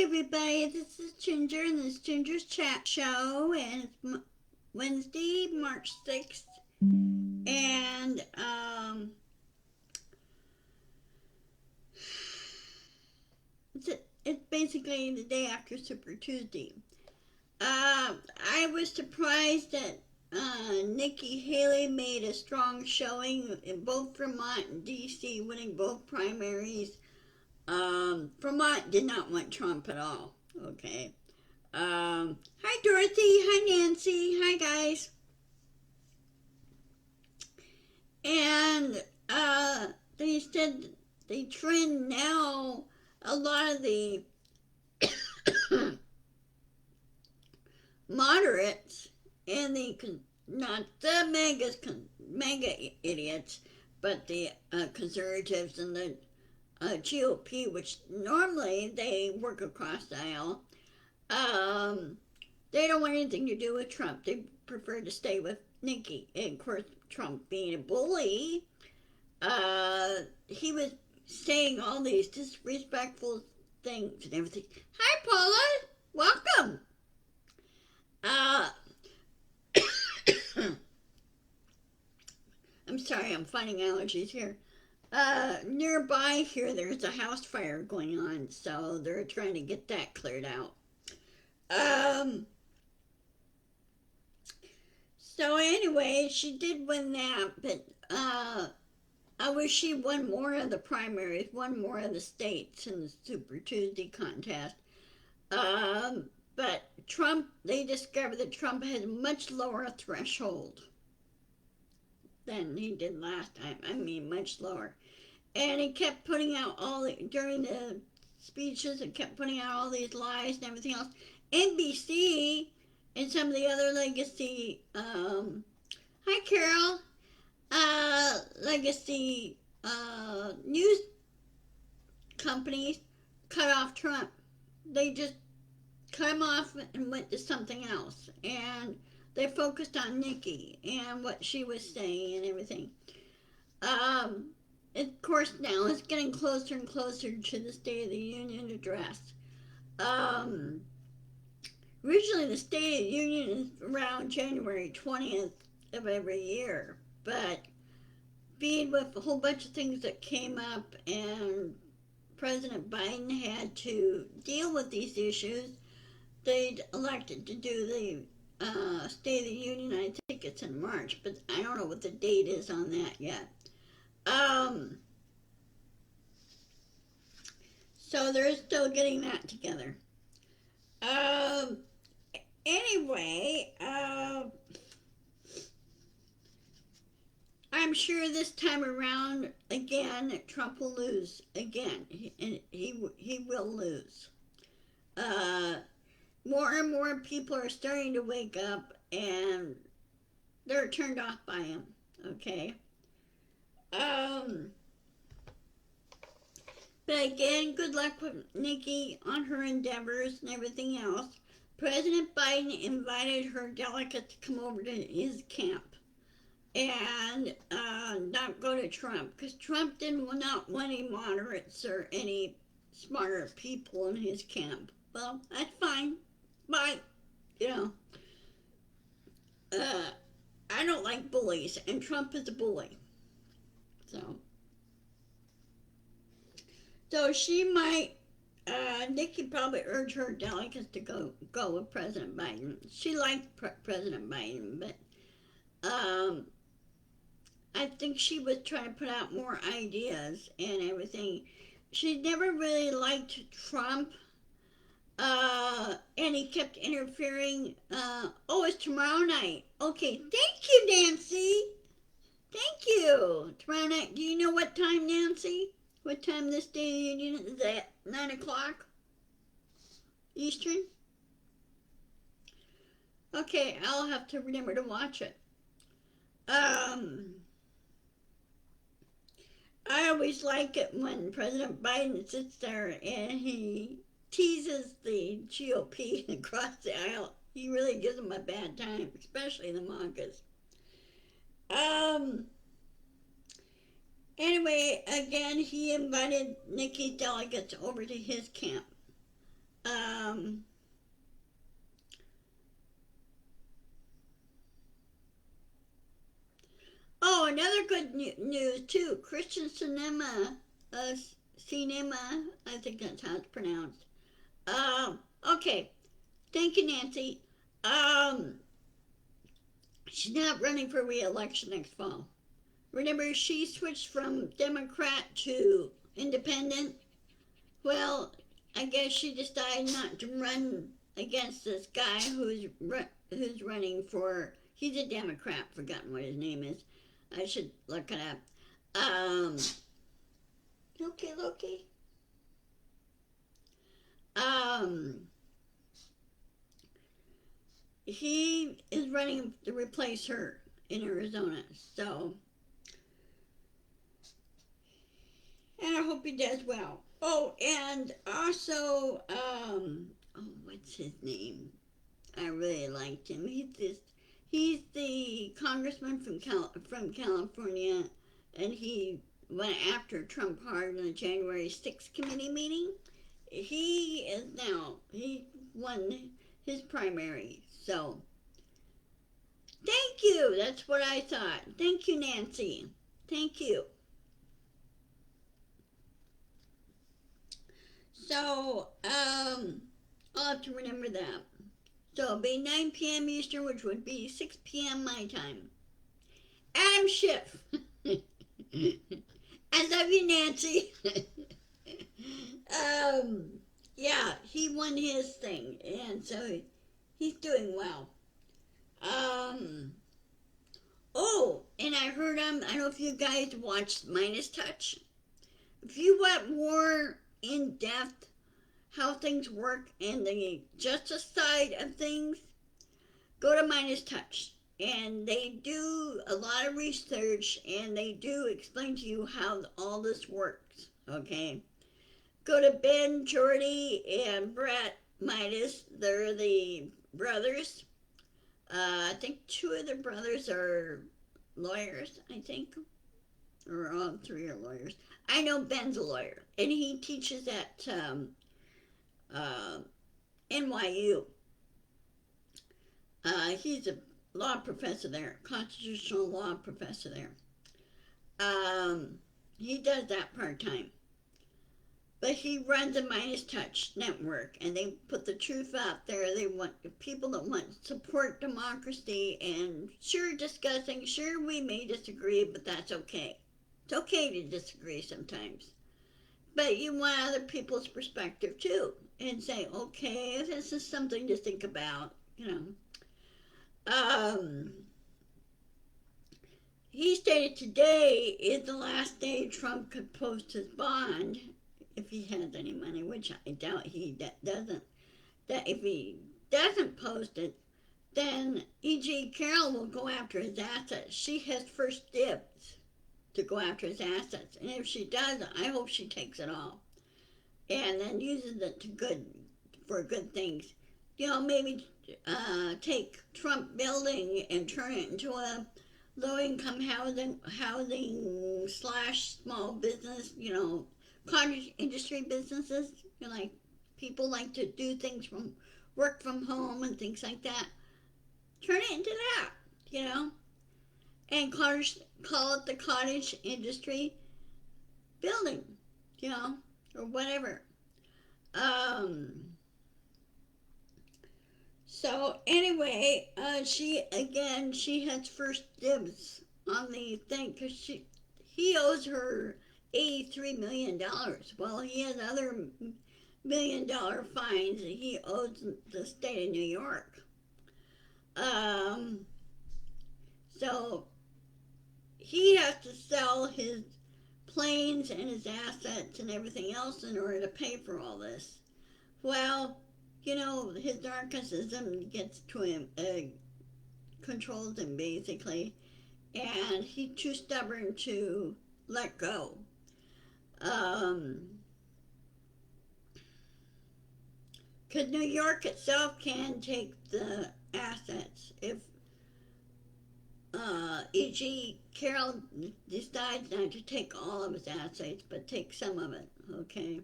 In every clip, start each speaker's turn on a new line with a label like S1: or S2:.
S1: everybody, this is Ginger, and this is Ginger's Chat Show, and it's Wednesday, March 6th, and, it's basically the day after Super Tuesday. I was surprised that, Nikki Haley made a strong showing in both Vermont and D.C., winning both primaries. Vermont did not want Trump at all, okay? Hi Dorothy, hi Nancy, hi guys. And, they said the trend now, a lot of the moderates and not the mega idiots, but the conservatives and the GOP, which normally they work across the aisle, they don't want anything to do with Trump. They prefer to stay with Nikki. And of course, Trump being a bully, he was saying all these disrespectful things and everything. Hi, Paula. Welcome. I'm sorry, I'm fighting allergies here. Nearby here, there's a house fire going on, so they're trying to get that cleared out. So anyway, she did win that, but, I wish she won more of the primaries, won more of the states in the Super Tuesday contest. But Trump, they discovered that Trump has a much lower threshold than he did last time. I mean, much lower. And he kept putting out during the speeches, and kept putting out all these lies and everything else. NBC and some of the other legacy, hi Carol, legacy, news companies cut off Trump. They just cut him off and went to something else. And they focused on Nikki and what she was saying and everything. Of course, now it's getting closer and closer to the State of the Union address. Originally, the State of the Union is around January 20th of every year, but being with a whole bunch of things that came up and President Biden had to deal with these issues, they elected to do the State of the Union. I think it's in March, but I don't know what the date is on that yet. So they're still getting that together. Anyway, I'm sure this time around, again, Trump will lose again, and he will lose. More and more people are starting to wake up, and they're turned off by him, okay? But again, good luck with Nikki on her endeavors and everything else. President Biden invited her delegates to come over to his camp and not go to Trump, because Trump did not want any moderates or any smarter people in his camp. Well, that's fine. Bye. You know, I don't like bullies, and Trump is a bully. So she might, Nikki probably urged her delegates to go with President Biden. She liked President Biden, but I think she was trying to put out more ideas and everything. She never really liked Trump, and he kept interfering. Oh, it's tomorrow night. Okay, thank you, Nancy. Thank you. Tomorrow night. Do you know what time, Nancy? What time this State of the Union is at? 9 o'clock Eastern? Okay, I'll have to remember to watch it. I always like it when President Biden sits there and he teases the GOP across the aisle. He really gives them a bad time, especially the MAGAs. Anyway, again, he invited Nikki delegates over to his camp. Um, oh, another good news too. Christian Cinema, uh, Cinema, I think that's how it's pronounced. Okay. Thank you, Nancy. Um, she's not running for re-election next fall. Remember, she switched from Democrat to independent. Well, I guess she decided not to run against this guy who's running for. He's a Democrat. Forgotten what his name is. I should look it up. Loki. Um, he is running to replace her in Arizona. So, and I hope he does well. Oh, and also, oh, what's his name? I really liked him. He's the congressman from California, and he went after Trump hard in the January 6th committee meeting. He won his primary. So, thank you. That's what I thought. Thank you, Nancy. Thank you. So, I'll have to remember that. So it'll be 9 p.m. Eastern, which would be 6 p.m. my time. Adam Schiff. I love you, Nancy. um, yeah, he won his thing, and so he's doing well. Um, oh, and I heard I don't know if you guys watched Midas Touch. If you want more in depth how things work and the justice side of things, go to Midas Touch. And they do a lot of research and they do explain to you how all this works. Okay? Go to Ben, Jordy, and Brett Midas. They're the brothers. I think two of the brothers are lawyers, I think. Or all three are lawyers. I know Ben's a lawyer. And he teaches at uh, NYU. He's a law professor there, constitutional law professor there. He does that part time. But he runs a Midas Touch network, and they put the truth out there. They want people that want to support democracy, and sure, discussing. Sure, we may disagree, but that's okay. It's okay to disagree sometimes. But you want other people's perspective too, and say, okay, this is something to think about, you know. Um, he stated today is the last day Trump could post his bond if he has any money, which I doubt he doesn't. That if he doesn't post it, then E.G. Carroll will go after his assets. She has first dibs to go after his assets, and if she does, I hope she takes it all and then uses it for good things. You know, maybe take Trump building and turn it into a low-income housing slash small business. You know, cottage industry businesses. You know, like people like to do things from work from home and things like that. Turn it into that. You know, and call it the cottage industry building. You know, or whatever. Um, So anyway, she has first dibs on the thing because he owes her $83 million. Well, he has other $1 million fines that he owes the state of New York. Um, so he has to sell his planes and his assets and everything else in order to pay for all this. Well, you know, his narcissism gets to him, controls him basically, and he's too stubborn to let go. Um, because New York itself can take the assets if E.G. Carroll decides not to take all of his assets, but take some of it. Okay.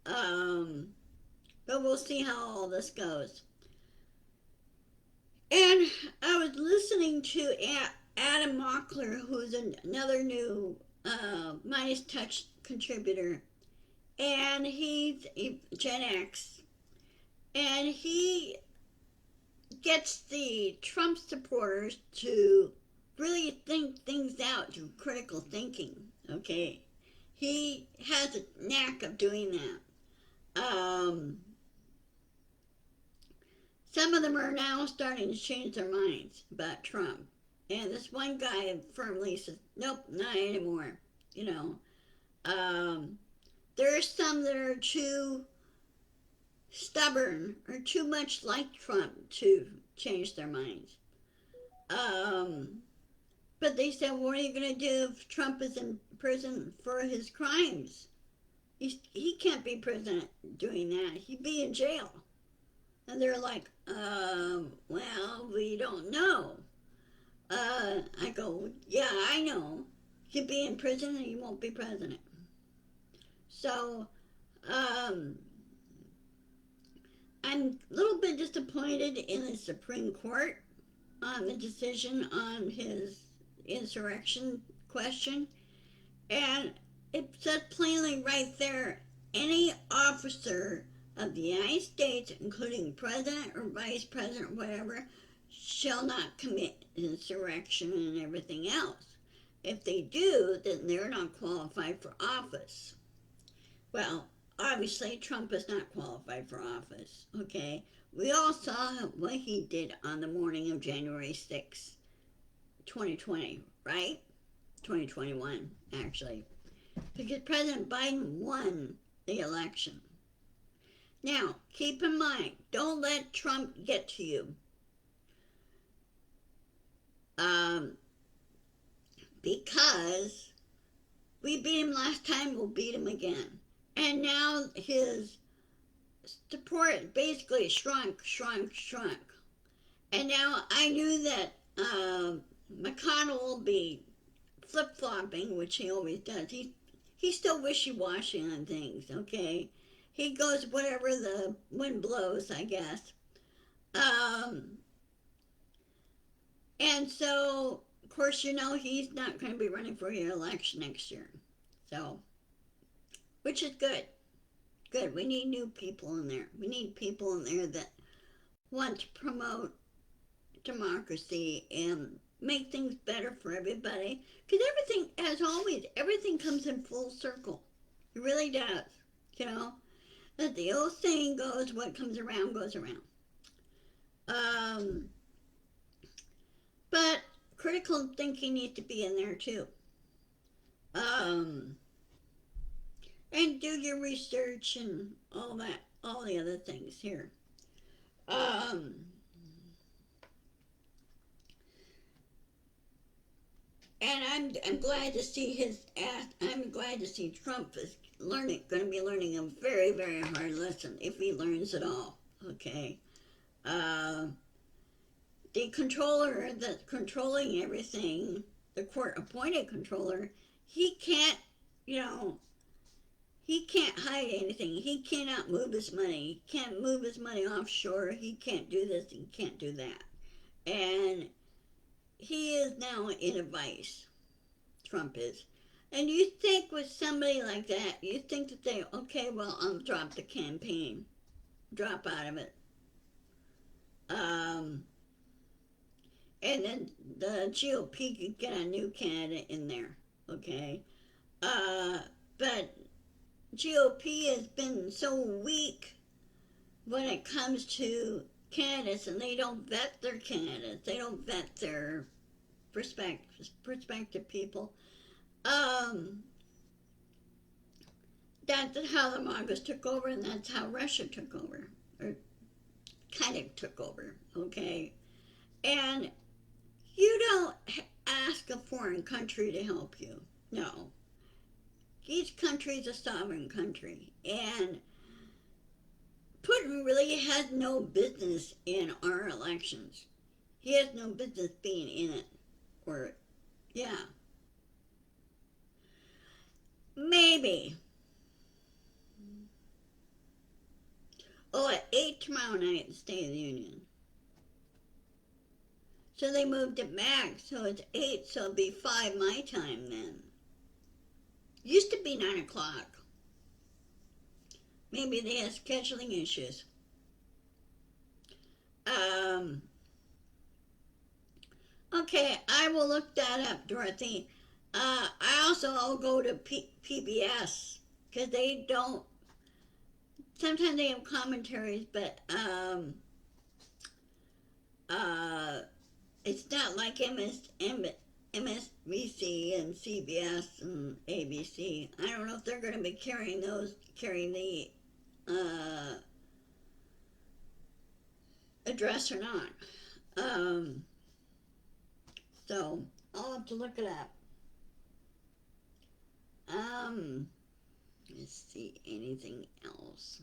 S1: Um, But we'll see how all this goes. And I was listening to Adam Mockler, who's another new Midas Touch contributor, and he's Gen X, and he gets the Trump supporters to really think things out, do critical thinking. Okay, he has a knack of doing that. Some of them are now starting to change their minds about Trump, and this one guy firmly says, "Nope, not anymore." You know, there are some that are too stubborn or too much like Trump to change their minds. Um, but they said, what are you going to do if Trump is in prison for his crimes? He can't be president doing that. He'd be in jail. And they're like, well, we don't know. I go, yeah, I know. He'd be in prison and he won't be president. So, um, I'm a little bit disappointed in the Supreme Court on the decision on his insurrection question. And it says plainly right there, any officer of the United States, including president or vice president or whatever, shall not commit insurrection and everything else. If they do, then they're not qualified for office. Well, obviously Trump is not qualified for office, okay? We all saw what he did on the morning of January 6th, 2020, right? 2021, actually. Because President Biden won the election. Now, keep in mind, don't let Trump get to you. Because we beat him last time, we'll beat him again. And now his support basically shrunk. And now I knew that McConnell will be flip-flopping, which he always does. He's still wishy-washy on things, okay? He goes whatever the wind blows, I guess. And so, of course, he's not going to be running for re-election next year. So, which is good. Good. We need new people in there. We need people in there that want to promote democracy and make things better for everybody. Because everything, as always, everything comes in full circle. It really does. As the old saying goes, what comes around goes around. But critical thinking needs to be in there too. And do your research and all that, all the other things here. And I'm glad to see I'm glad to see Trump is going to be learning a very, very hard lesson if he learns at all. Okay. The controller that's controlling everything, the court appointed controller, he can't, he can't hide anything. He cannot move his money. He can't move his money offshore. He can't do this. He can't do that. And he is now in a vice. Trump is. And you think with somebody like that, you think that okay, well, I'll drop the campaign. Drop out of it. And then the GOP could get a new candidate in there. Okay. But GOP has been so weak when it comes to candidates, and they don't vet their candidates. They don't vet their prospective people. That's how the Mongols took over, and that's how Russia took over, or kind of took over, okay? And you don't ask a foreign country to help you. No. Each country is a sovereign country, and Putin really has no business in our elections. He has no business being in it. Or, yeah. Maybe. Oh, at 8 tomorrow night, the State of the Union. So they moved it back, so it's 8, so it'll be 5 my time then. Used to be 9 o'clock. Maybe they have scheduling issues. Okay, I will look that up, Dorothy. I also will go to PBS because they don't. Sometimes they have commentaries, but it's not like MSNBC and CBS and ABC. I don't know if they're going to be carrying the address or not. So I'll have to look it up. Let's see, anything else?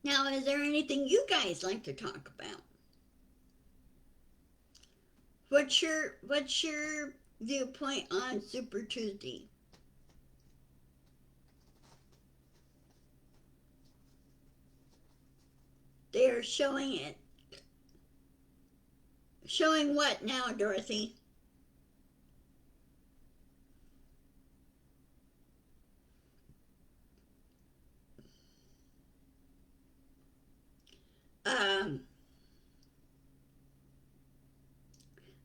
S1: Now, is there anything you guys like to talk about? What's your viewpoint on Super Tuesday? They're showing it. Showing what now, Dorothy?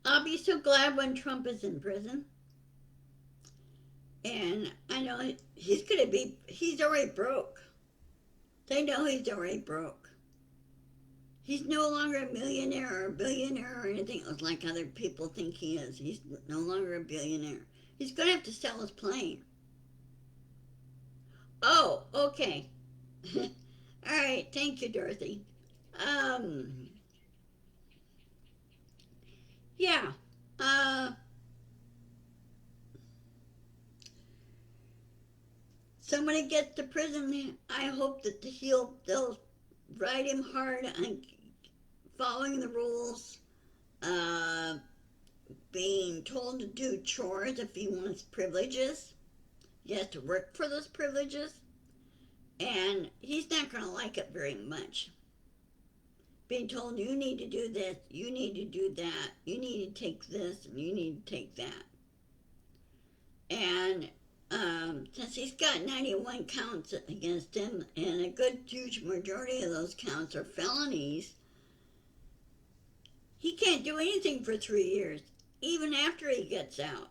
S1: I'll be so glad when Trump is in prison. And I know he's already broke. They know he's already broke. He's no longer a millionaire or a billionaire or anything else like other people think he is. He's no longer a billionaire. He's going to have to sell his plane. Oh, okay. All right, thank you, Dorothy. Yeah. Uh, Somebody gets to prison. I hope that they'll ride him hard on following the rules, uh, being told to do chores if he wants privileges. He has to work for those privileges, and he's not going to like it very much. Being told you need to do this, you need to do that, you need to take this, and you need to take that. And since he's got 91 counts against him, and a good huge majority of those counts are felonies, he can't do anything for 3 years, even after he gets out.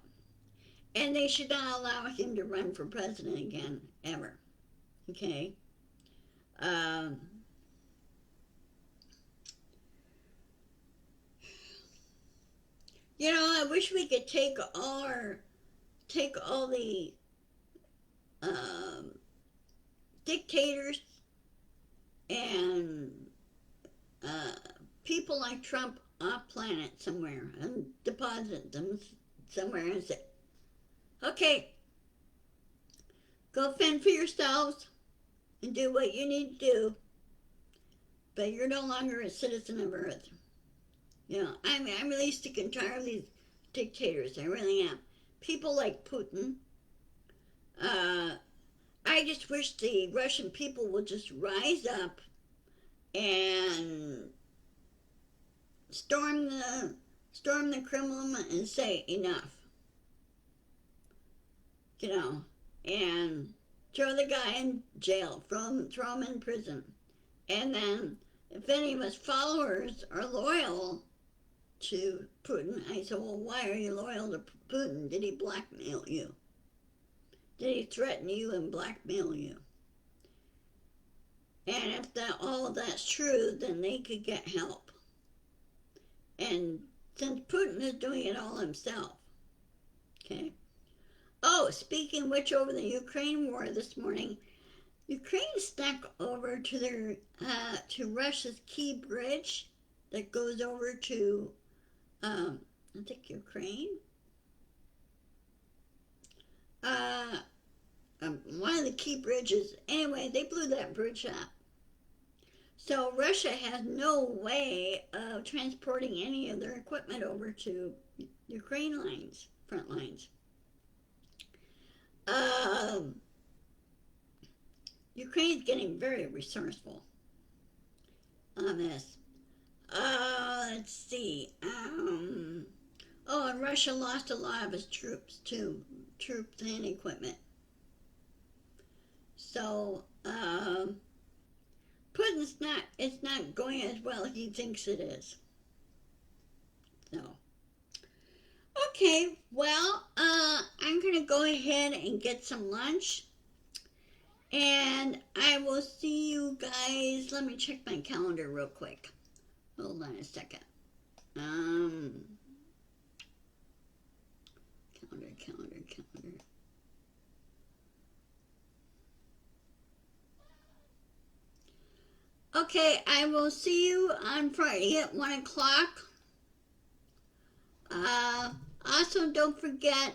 S1: And they should not allow him to run for president again, ever. Okay? Um, I wish we could take all the dictators and people like Trump off planet somewhere and deposit them somewhere and say, okay, go fend for yourselves and do what you need to do, but you're no longer a citizen of Earth. I'm really sick and tired of these dictators. I really am. People like Putin. I just wish the Russian people would just rise up and storm the Kremlin and say enough. And throw the guy in jail, throw him in prison. And then if any of his followers are loyal to Putin, I said, well, why are you loyal to Putin? Did he blackmail you? Did he threaten you and blackmail you? And if all of that's true, then they could get help. And since Putin is doing it all himself, okay? Oh, speaking of which, over the Ukraine war this morning, Ukraine stuck over to Russia's Key Bridge that goes over to, I think Ukraine. One of the key bridges. Anyway, they blew that bridge up. So Russia has no way of transporting any of their equipment over to Ukraine front lines. Ukraine's getting very resourceful on this. Let's see. Oh, and Russia lost a lot of its troops too, troops and equipment. So, Putin's it's not going as well as he thinks it is. So, okay, well, I'm gonna go ahead and get some lunch, and I will see you guys. Let me check my calendar real quick. Hold on a second. Calendar. Okay, I will see you on Friday at 1 o'clock. Also, don't forget,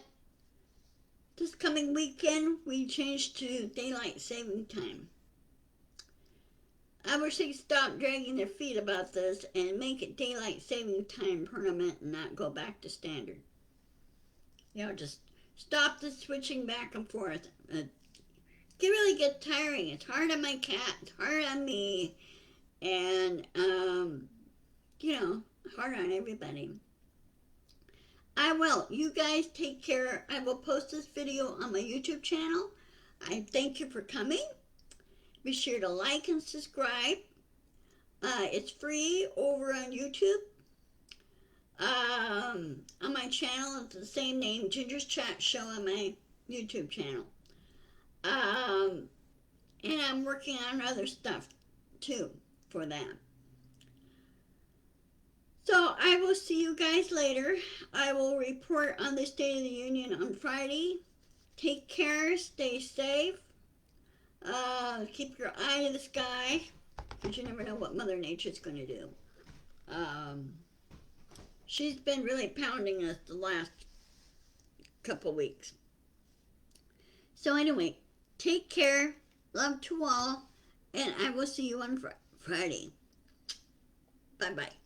S1: this coming weekend, we changed to daylight saving time. I wish they'd stop dragging their feet about this and make it daylight saving time permanent and not go back to standard. Just stop the switching back and forth. It really gets tiring. It's hard on my cat. It's hard on me. And, hard on everybody. I will. You guys take care. I will post this video on my YouTube channel. I thank you for coming. Be sure to like and subscribe. It's free over on YouTube. On my channel, it's the same name, Ginger's Chat Show on my YouTube channel. And I'm working on other stuff too for that. So I will see you guys later. I will report on the State of the Union on Friday. Take care, stay safe. Keep your eye to the sky, because you never know what Mother Nature's going to do. She's been really pounding us the last couple weeks. So anyway, take care. Love to all. And I will see you on Friday. Bye-bye.